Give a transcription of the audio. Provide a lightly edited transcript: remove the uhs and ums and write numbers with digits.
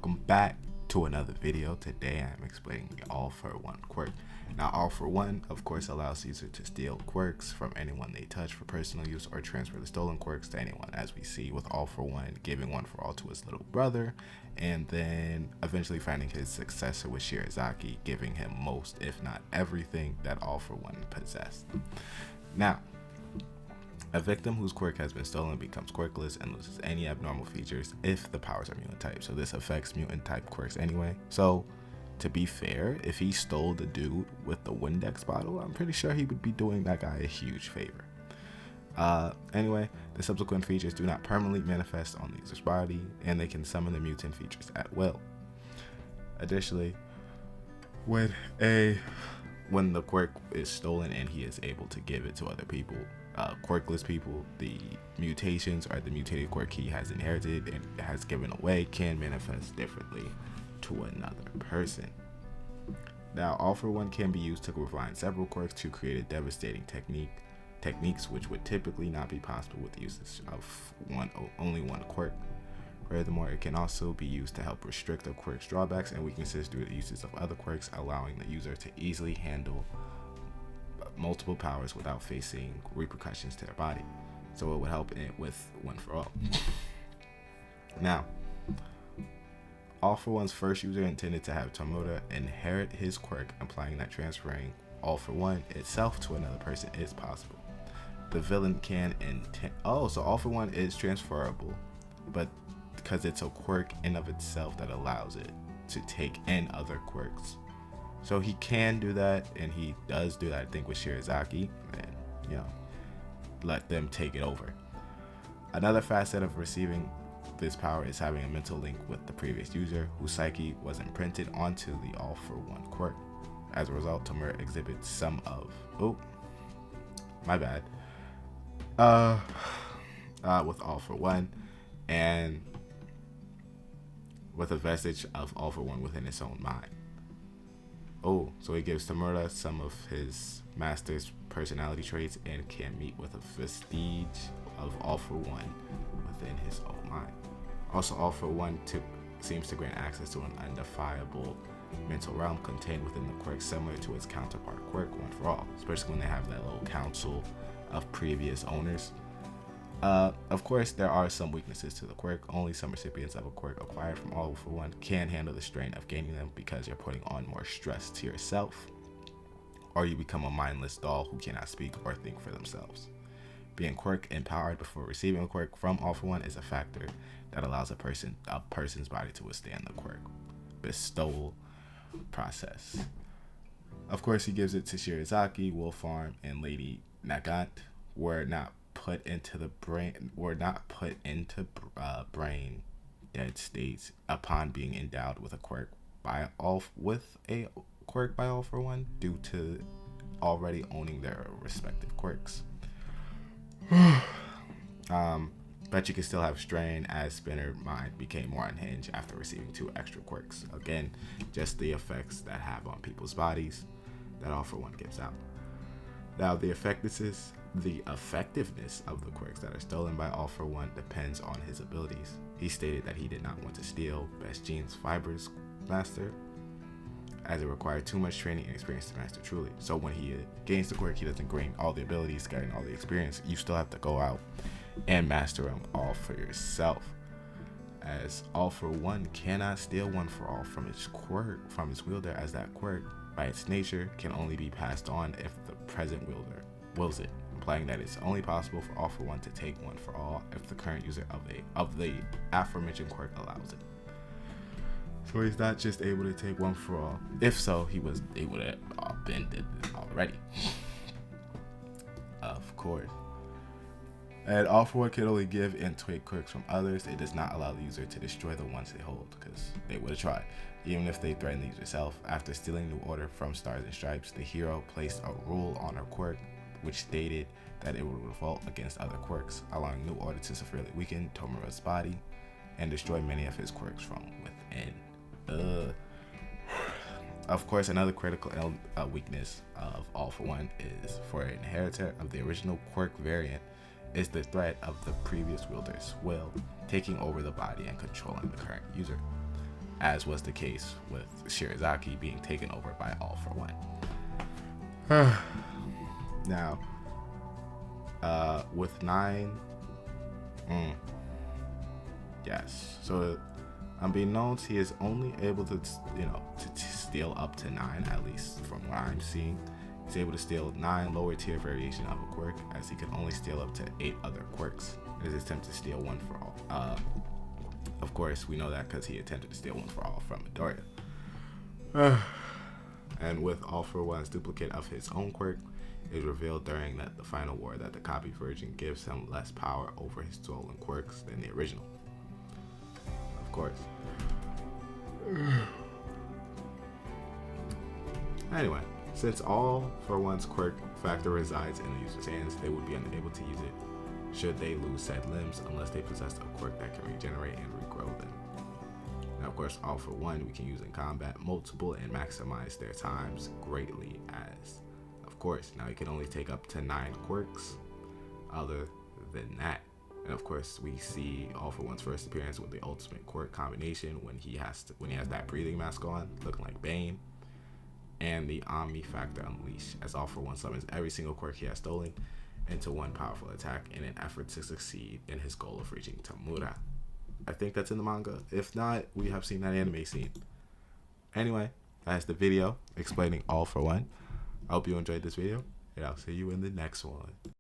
welcome back to another video. Today I'm explaining the All for One quirk. Now All for One of course allows the user to steal quirks from anyone they touch for personal use or transfer the stolen quirks to anyone, as we see with All for One giving One for All to his little brother, and then eventually finding his successor with Shirazaki, giving him most if not everything that All for One possessed. Now, a victim whose quirk has been stolen becomes quirkless and loses any abnormal features if the powers are mutant type. So this affects mutant type quirks anyway. So to be fair, if he stole the dude with the Windex bottle, I'm pretty sure he would be doing that guy a huge favor. Anyway, the subsequent features do not permanently manifest on the user's body, and they can summon the mutant features at will. Additionally, when the quirk is stolen and he is able to give it to other people, quirkless people, the mutations or the mutated quirk he has inherited and has given away can manifest differently to another person. Now, All for One can be used to combine several quirks to create a devastating techniques which would typically not be possible with the usage of only one quirk. Furthermore, it can also be used to help restrict a quirk's drawbacks and weaknesses through the uses of other quirks, allowing the user to easily handle multiple powers without facing repercussions to their body. So it would help it with One for All. Now, All for One's first user intended to have Tomura inherit his quirk, implying that transferring All for One itself to another person is possible. The villain can so All for One is transferable, but because it's a quirk in of itself that allows it to take in other quirks. So he can do that, and he does do that, I think, with Shirazaki, and let them take it over. Another facet of receiving this power is having a mental link with the previous user, whose psyche was imprinted onto the All for One quirk. As a result, Tomura exhibits some of with All for One, and with a vestige of All for One within its own mind. So he gives Tomura some of his master's personality traits and can meet with a vestige of All for One within his own mind. Also, All for One seems to grant access to an undefinable mental realm contained within the quirk, similar to its counterpart quirk, One for All, especially when they have that little council of previous owners. Of course, there are some weaknesses to the quirk. Only some recipients of a quirk acquired from All for One can handle the strain of gaining them, because you're putting on more stress to yourself, or you become a mindless doll who cannot speak or think for themselves. Being quirk empowered before receiving a quirk from All for One is a factor that allows a person's body to withstand the quirk bestowal process. Of course, he gives it to Shirazaki, Wolfarm, and Lady Nagant. Were not put into brain dead states upon being endowed with a quirk by All for One, due to already owning their respective quirks. But you can still have strain, as Spinner mind became more unhinged after receiving 2 extra quirks. Again, just the effects that have on people's bodies that All for One gives out. Now, the effectiveness of the quirks that are stolen by All for One depends on his abilities. He stated that he did not want to steal Best Jean's Fibers Master, as it required too much training and experience to master truly. So when he gains the quirk, he doesn't gain all the abilities, getting all the experience. You still have to go out and master them all for yourself, as All for One cannot steal One for All from his wielder, as that quirk by its nature can only be passed on if the present wielder wills it, implying that it's only possible for All for One to take One for All if the current user of the aforementioned quirk allows it. So he's not just able to take One for All. If so, he would have been did this already. Of course. And All for One can only give and take quirks from others. It does not allow the user to destroy the ones they hold, because they would have tried. Even if they threaten the user self. After stealing New Order from Stars and Stripes, the hero placed a rule on her quirk which stated that it would revolt against other quirks, allowing New Order to severely weaken Tomura's body and destroy many of his quirks from within. Of course, another critical weakness of All for One is, for an inheritor of the original quirk variant, is the threat of the previous wielder's will taking over the body and controlling the current user. as was the case with Shirazaki being taken over by All For One. Now, with 9, yes. So, unbeknownst, he is only able to, to steal up to 9, at least from what I'm seeing. He's able to steal 9 lower tier variation of a quirk, as he can only steal up to 8 other quirks in his attempt to steal One For All. Of course, we know that because he attempted to steal One For All from Midoriya. And with All For One's duplicate of his own quirk, it is revealed during the final war that the copy version gives him less power over his stolen quirks than the original. Of course. Anyway, since All For One's quirk factor resides in the user's hands, they would be unable to use it should they lose said limbs unless they possessed a quirk that can regenerate and regrow them. Now, of course, All For One we can use in combat multiple and maximize their times greatly, as of course now he can only take up to 9 quirks other than that. And of course we see All For One's first appearance with the ultimate quirk combination when he has that breathing mask on looking like Bane, and the Omni Factor Unleash, as All For One summons every single quirk he has stolen into one powerful attack in an effort to succeed in his goal of reaching Tamura. I think that's in the manga. If not, we have seen that anime scene. Anyway, that's the video explaining All For One. I hope you enjoyed this video, and I'll see you in the next one.